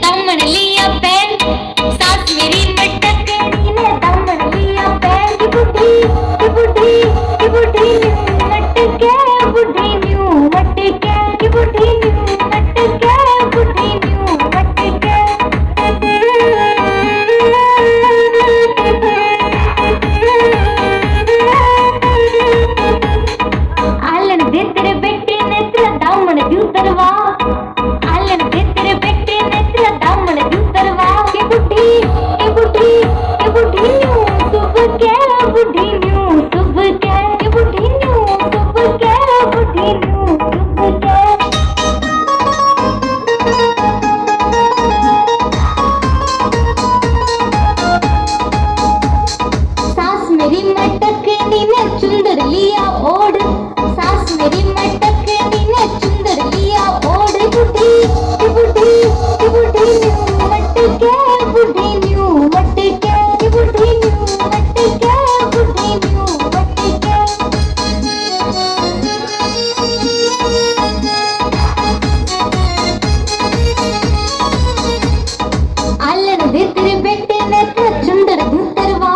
दामन लिया पैर, सास मेरी मटकनी ने दामन लिया पैर। की बुढ़ी की बुढ़ी की बुढ़ी न्यू मटके, बुढ़ी न्यू मटके, की बुढ़ी न्यू मटके, बुढ़ी न्यू मटके। आलन दे तेरे बेटे ने तेरा दामन क्यों तरवा, आलन दे तेरे बेटे ने तेरा दामन क्यों तरवा। के बुढ़ी के बुढ़ी के बुढ़ी न्यू सुबह के, बुढ़ी न्यू सुबह के, के बुढ़ी न्यू सुबह के, बुढ़ी न्यू सुबह के। सास मेरी मटकनी ने चुंदर लिया ओढ़, सास मेरी मटकनी ने चुंदर लिया ओढ़। बुढ़ी की बुढ़ी की बुढ़ी न्यू मटके, बुढ़ी न्यू मटके, की बुढ़ी न्यू मटके, बुढ़ी न्यू मटके। आलन दे तेरे बेटे ने तेरा चुंदर गुतरवा,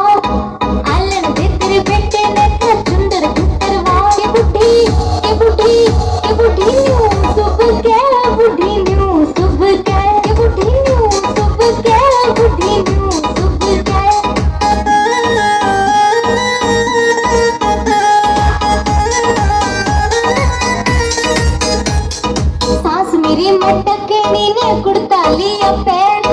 आलन दे तेरे बेटे ने तेरा चुंदर गुतरवा। के बुढ़ी के बुढ़ी के बुढ़ी न्यू सुबह के, बुढ़ी न्यू सुबह के, के बुढ़ी न्यू सुबह के, बुढ़ी न्यू सुबह के। सास मेरी मटकनी ने कुर्ता लिया पैर,